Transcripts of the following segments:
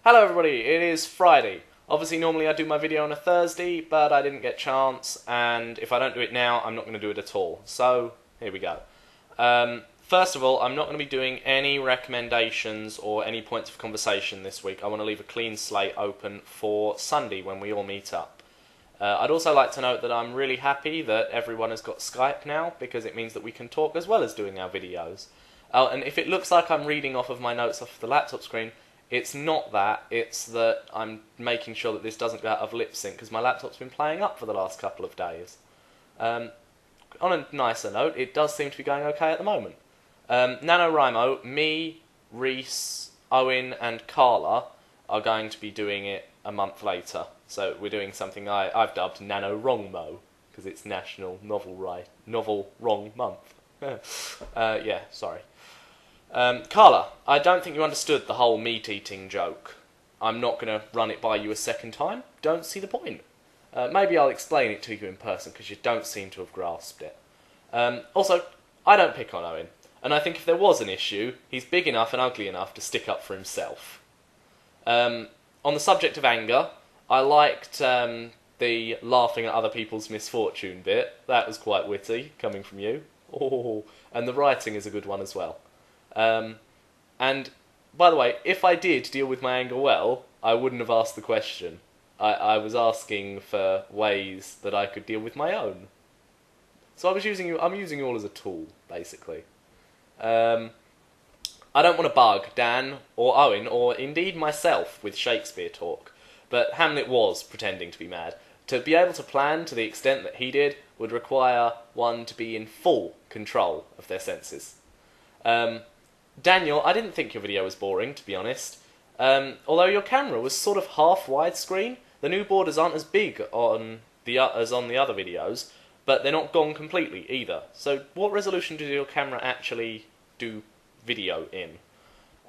Hello everybody, it is Friday. Obviously normally I do my video on a Thursday, but I didn't get a chance, and if I don't do it now, I'm not going to do it at all. So, here we go. First of all, I'm not going to be doing any recommendations or any points of conversation this week. I want to leave a clean slate open for Sunday when we all meet up. I'd also like to note that I'm really happy that everyone has got Skype now, because it means that we can talk as well as doing our videos. Oh, and if it looks like I'm reading off of my notes off the laptop screen, it's not that, it's that I'm making sure that this doesn't go out of lip sync, because my laptop's been playing up for the last couple of days. On a nicer note, it does seem to be going okay at the moment. NaNoWriMo, me, Reese, Owen and Carla are going to be doing it a month later. So we're doing something I've dubbed NaNoWrongMo, because it's National Novel Wrong Month. Yeah, sorry. Carla, I don't think you understood the whole meat-eating joke. I'm not going to run it by you a second time. Don't see the point. Maybe I'll explain it to you in person, because you don't seem to have grasped it. Also, I don't pick on Owen, and I think if there was an issue, he's big enough and ugly enough to stick up for himself. On the subject of anger, I liked the laughing at other people's misfortune bit. That was quite witty, coming from you. Oh, and the writing is a good one as well. And, by the way, if I did deal with my anger well, I wouldn't have asked the question. I was asking for ways that I could deal with my own. So I'm using you all as a tool, basically. I don't want to bug Dan or Owen, or indeed myself, with Shakespeare talk, but Hamlet was pretending to be mad. To be able to plan to the extent that he did would require one to be in full control of their senses. Daniel, I didn't think your video was boring, to be honest. Although your camera was sort of half widescreen, the new borders aren't as big as on the other videos, but they're not gone completely either. So what resolution did your camera actually do video in?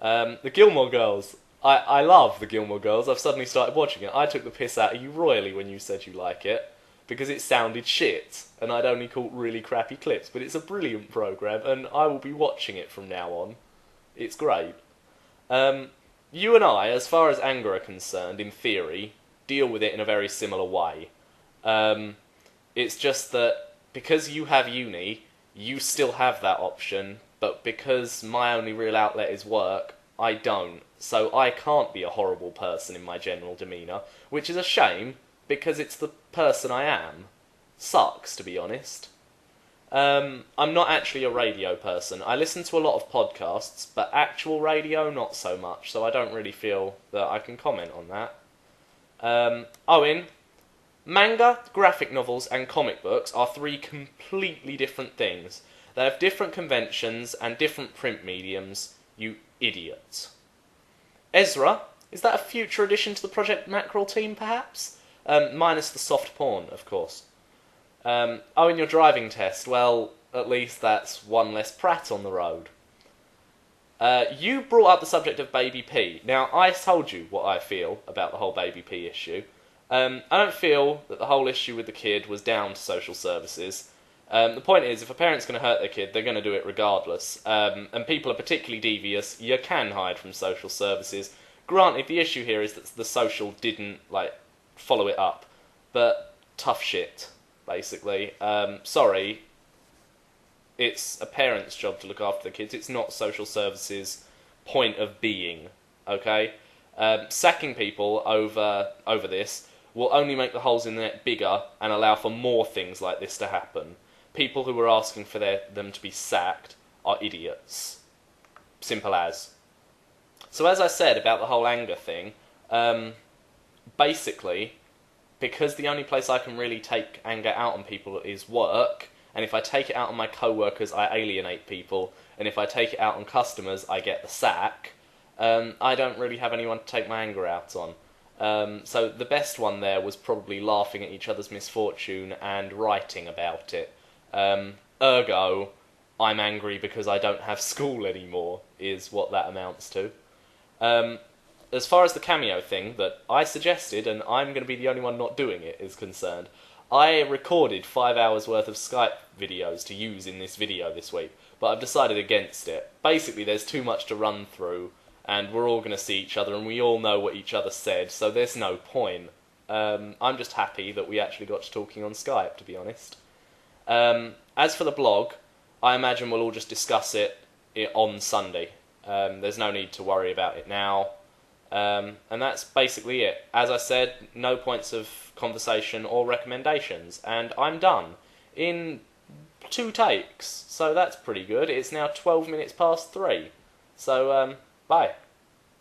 The Gilmore Girls. I love the Gilmore Girls. I've suddenly started watching it. I took the piss out of you royally when you said you like it, because it sounded shit, and I'd only caught really crappy clips, but it's a brilliant programme, and I will be watching it from now on. It's great. You and I, as far as anger are concerned, in theory, deal with it in a very similar way. It's just that because you have uni, you still have that option, but because my only real outlet is work, I don't. So I can't be a horrible person in my general demeanour, which is a shame, because it's the person I am. Sucks, to be honest. I'm not actually a radio person. I listen to a lot of podcasts, but actual radio, not so much, so I don't really feel that I can comment on that. Owen, manga, graphic novels, and comic books are three completely different things. They have different conventions and different print mediums, you idiots. Ezra, is that a future addition to the Project Mackerel team, perhaps? Minus the soft porn, of course. In your driving test, well, at least that's one less prat on the road. You brought up the subject of Baby P. Now, I told you what I feel about the whole Baby P issue. I don't feel that the whole issue with the kid was down to social services. The point is, if a parent's going to hurt their kid, they're going to do it regardless. And people are particularly devious. You can hide from social services. Granted, the issue here is that the social didn't, follow it up. But tough shit, basically. Sorry. It's a parent's job to look after the kids. It's not social services' point of being, okay? Sacking people over this will only make the holes in the net bigger and allow for more things like this to happen. People who are asking for them to be sacked are idiots. Simple as. So as I said about the whole anger thing, basically, because the only place I can really take anger out on people is work, and if I take it out on my co-workers, I alienate people, and if I take it out on customers, I get the sack, I don't really have anyone to take my anger out on. So the best one there was probably laughing at each other's misfortune and writing about it. Ergo, I'm angry because I don't have school anymore, is what that amounts to. As far as the cameo thing that I suggested, and I'm going to be the only one not doing it, is concerned, I recorded 5 hours worth of Skype videos to use in this video this week, but I've decided against it. Basically, there's too much to run through, and we're all going to see each other, and we all know what each other said, so there's no point. I'm just happy that we actually got to talking on Skype, to be honest. As for the blog, I imagine we'll all just discuss it on Sunday. There's no need to worry about it now. And that's basically it. As I said, no points of conversation or recommendations, and I'm done in 2 takes, so that's pretty good. It's now 12 minutes past 3, so bye.